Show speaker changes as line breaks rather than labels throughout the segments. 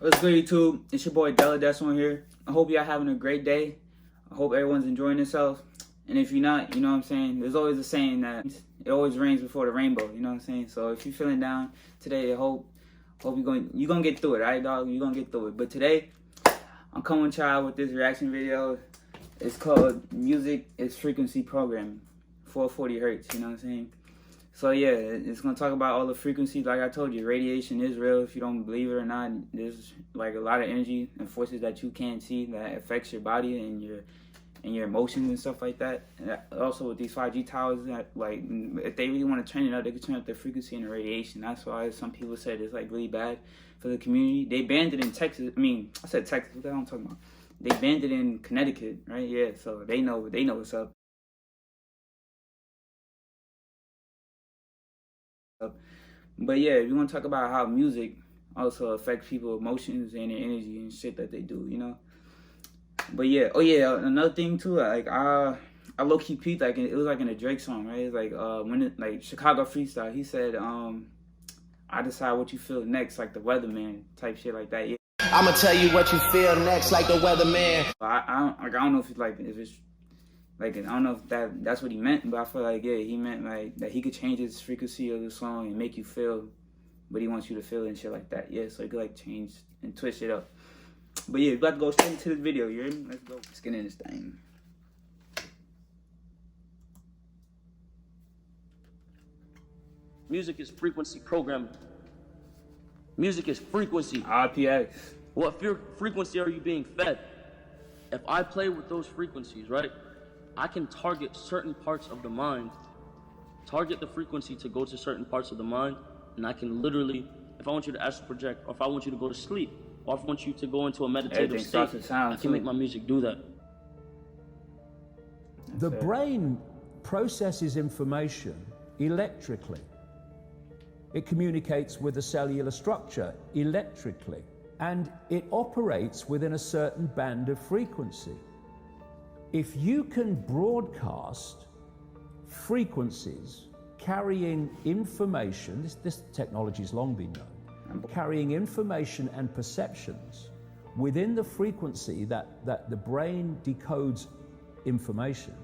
What's good, YouTube? It's your boy Dell that's on here. I hope y'all having a great day. I hope everyone's enjoying themselves. And if you're not, you know what I'm saying? There's always a saying that it always rains before the rainbow, you know what I'm saying? So if you're feeling down today, I hope you're gonna get through it, right, dog? You're gonna get through it. But today, I'm coming to y'all with this reaction video. It's called Music is Frequency Programming, 440 Hertz, you know what I'm saying? So yeah, it's gonna talk about all the frequencies. Like I told you, radiation is real. If you don't believe it or not, there's like a lot of energy and forces that you can't see that affects your body and your emotions and stuff like that. And also with these 5G towers, that like if they really want to turn it up, they can turn up the frequency and the radiation. That's why some people said it's like really bad for the community. They banned it in Texas. I mean, I said Texas. What the hell I'm talking about? They banned it in Connecticut, right? Yeah, so they know what's up. But yeah, if you want to talk about how music also affects people's emotions and their energy and shit that they do, you know. But yeah, oh yeah, another thing too, like I low key peeped, like it was like in a Drake song, right? It's like when it like Chicago freestyle, he said I decide what you feel next, like the weatherman type shit like that. Yeah.
I'ma tell you what you feel next, like the weatherman.
I don't know if it's I don't know if that's what he meant, but I feel like, yeah, he meant like that he could change his frequency of the song and make you feel what he wants you to feel and shit like that. Yeah, so he could like change and twist it up. But yeah, we're about to go straight into this video, you hear me? Let's go. Let's get in this thing.
Music is frequency programming. Music is frequency.
RPX.
What frequency are you being fed? If I play with those frequencies, right, I can target certain parts of the mind, target the frequency to go to certain parts of the mind, and I can literally, if I want you to astral project, or if I want you to go to sleep, or if I want you to go into a meditative state, I can make my music do that.
The brain processes information electrically. It communicates with the cellular structure electrically, and it operates within a certain band of frequency. If you can broadcast frequencies carrying information, this technology has long been known, carrying information and perceptions within the frequency that the brain decodes information,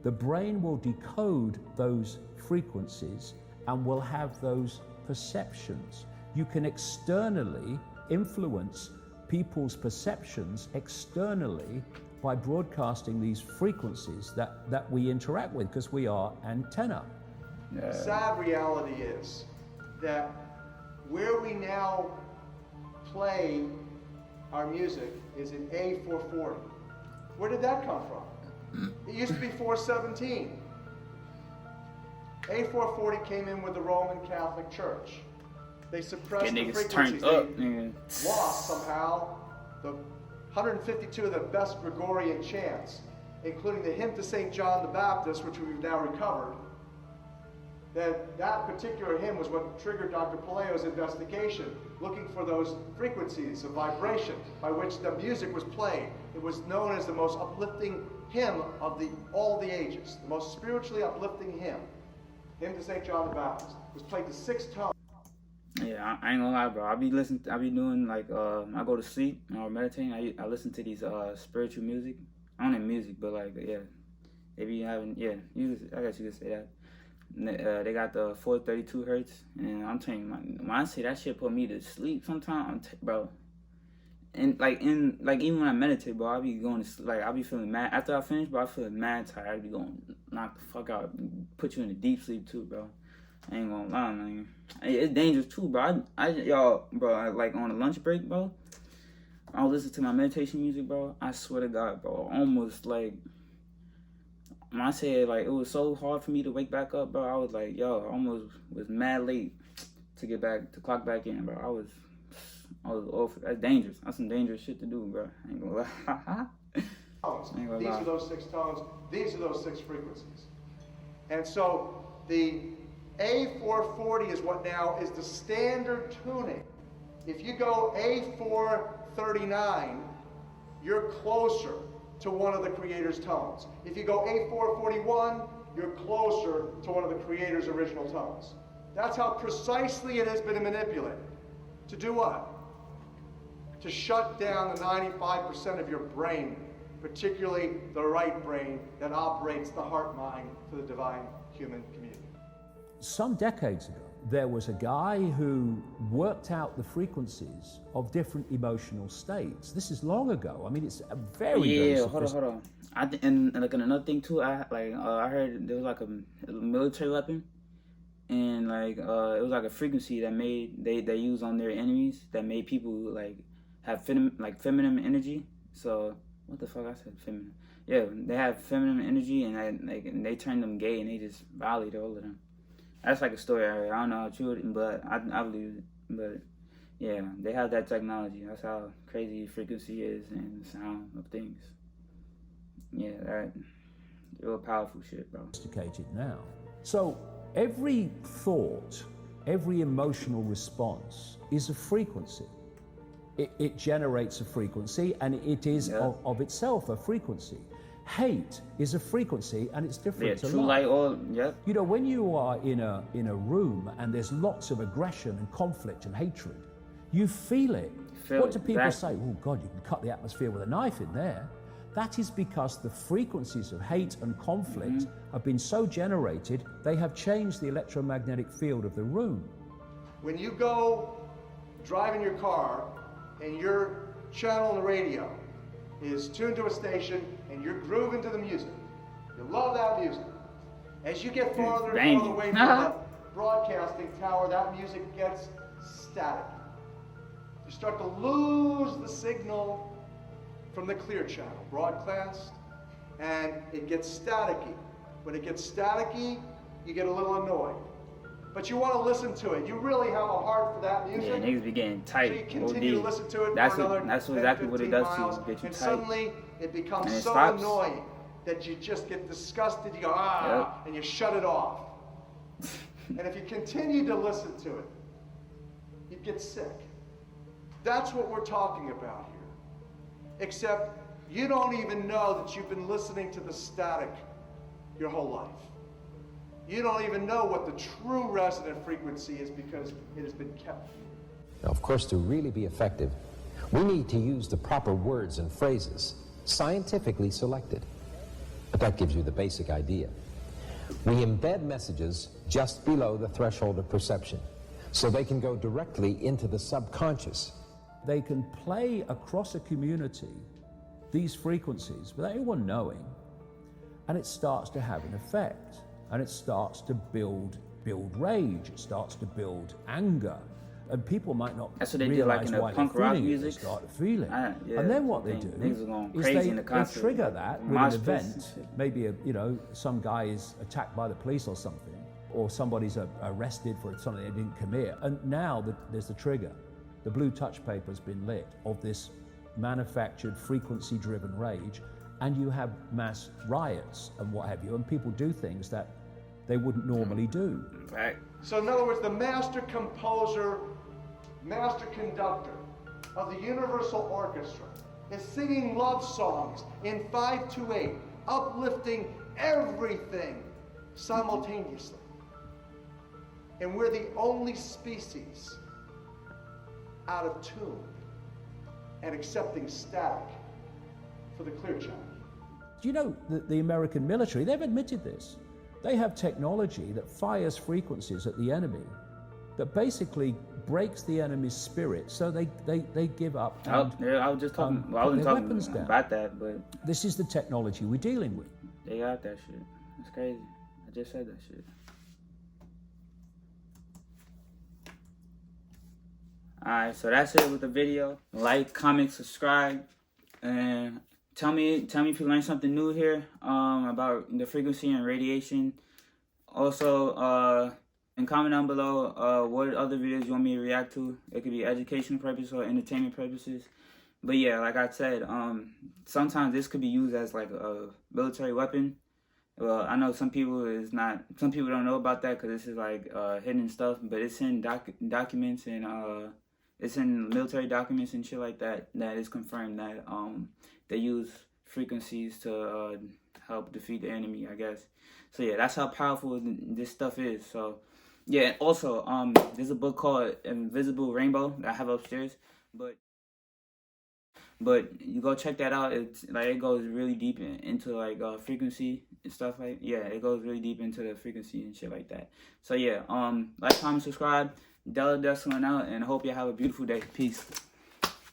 the brain will decode those frequencies and will have those perceptions. You can externally influence people's perceptions externally by broadcasting these frequencies that we interact with, because we are antenna.
The sad reality is that where we now play our music is in A440. Where did that come from? It used to be 417. A440 came in with the Roman Catholic Church. They suppressed the frequencies. They lost somehow the 152 of the best Gregorian chants, including the hymn to St. John the Baptist, which we've now recovered. That particular hymn was what triggered Dr. Palaio's investigation, looking for those frequencies of vibration by which the music was played. It was known as the most uplifting hymn of all the ages, the most spiritually uplifting hymn. Hymn to St. John the Baptist was played to 6 tones.
Yeah, I ain't gonna lie, bro. I be doing like I go to sleep or meditating. I listen to these spiritual music. I don't know music, but like yeah, they be having I guess you could say that. They got the 432 hertz, and I'm telling you, when I say that shit put me to sleep sometimes, bro. And even when I meditate, bro, I be going to sleep, like I be feeling mad after I finish, but I feel mad tired. I be going knock the fuck out, put you in a deep sleep too, bro. I ain't gonna lie, man. It's dangerous too, bro. Like on a lunch break, bro, I was listening to my meditation music, bro. I swear to God, bro, almost like when I said like it was so hard for me to wake back up, bro. I was like, yo, I almost was mad late to clock back in, bro. I was awful. That's dangerous. That's some dangerous shit to do, bro. I ain't gonna lie.
These are those 6 tones. These are those 6 frequencies. And so the A440 is what now is the standard tuning. If you go A439, you're closer to one of the Creator's tones. If you go A441, you're closer to one of the Creator's original tones. That's how precisely it has been manipulated. To do what? to shut down the 95% of your brain, particularly the right brain that operates the heart-mind for the divine human community.
Some decades ago, there was a guy who worked out the frequencies of different emotional states. This is long ago. I mean, it's a very
hold on. And like another thing too, I heard there was like a military weapon, and like it was like a frequency that they use on their enemies that made people like have feminine energy. So what the fuck I said feminine? Yeah, they have feminine energy, and they turn them gay, and they just violate all of them. That's like a story I heard. I don't know how true it is, but I believe it. But yeah, they have that technology. That's how crazy frequency is and the sound of things. Yeah, that real powerful shit, bro.
Sophisticated now. So every thought, every emotional response is a frequency. It generates a frequency, and it is of itself a frequency. Hate is a frequency, and it's different to love. You know, when you are in a room and there's lots of aggression and conflict and hatred, you feel it. What do people say? Oh God, you can cut the atmosphere with a knife in there. That is because the frequencies of hate and conflict have been so generated, they have changed the electromagnetic field of the room.
When you go driving your car and your channel on the radio is tuned to a station and you're grooving to the music, you love that music. As you get farther and farther away from the broadcasting tower, that music gets static. You start to lose the signal from the clear channel, broadcast, and it gets staticky. When it gets staticky, you get a little annoyed. But you want to listen to it. You really have a heart for that music.
Yeah, niggas be getting tight.
So you continue to listen to it
that's
for another
that's
10,
exactly what it does to
miles,
you. Get you
and
tight.
suddenly it becomes
and it
so
stops.
annoying that you just get disgusted. You go, and you shut it off. And if you continue to listen to it, you get sick. That's what we're talking about here. Except you don't even know that you've been listening to the static your whole life. You don't even know what the true resonant frequency is because it has been kept from you.
Now, of course, to really be effective, we need to use the proper words and phrases, scientifically selected. But that gives you the basic idea. We embed messages just below the threshold of perception, so they can go directly into the subconscious.
They can play across a community these frequencies without anyone knowing, and it starts to have an effect. And it starts to build rage. It starts to build anger, and people might not
That's what they
realize
do, like in the
why
punk
they're
rock
feeling
music.
It. They start to feel it,
Yeah,
and then what they do is they trigger that with an event. Maybe some guy is attacked by the police or something, or somebody's arrested for something they didn't commit, and now there's the trigger. The blue touch paper has been lit of this manufactured frequency-driven rage. And you have mass riots and what have you, and people do things that they wouldn't normally do.
Right.
So in other words, the master composer, master conductor of the Universal Orchestra is singing love songs in 5/8, uplifting everything simultaneously. And we're the only species out of tune and accepting static for the clear channel.
Do you know that the American military, they've admitted this. They have technology that fires frequencies at the enemy that basically breaks the enemy's spirit, so they give up.
I was just talking. I wasn't talking about that, but
this is the technology we're dealing with.
They got that shit. It's crazy. I just said that shit. Alright, so that's it with the video. Like, comment, subscribe, and tell me if you learned something new here about the frequency and radiation. Also, and comment down below what other videos you want me to react to. It could be educational purposes or entertainment purposes. But yeah, like I said, sometimes this could be used as like a military weapon. Well, I know some people don't know about that because this is like hidden stuff, but it's in documents and it's in military documents and shit like that is confirmed that they use frequencies to help defeat the enemy, I guess. So yeah, that's how powerful this stuff is. So yeah, also there's a book called Invisible Rainbow that I have upstairs, but But you go check that out. It's like it goes really deep into like frequency and stuff like it goes really deep into the frequency and shit like that. So yeah, like, comment, subscribe. Dell out, and hope you have a beautiful day. Peace.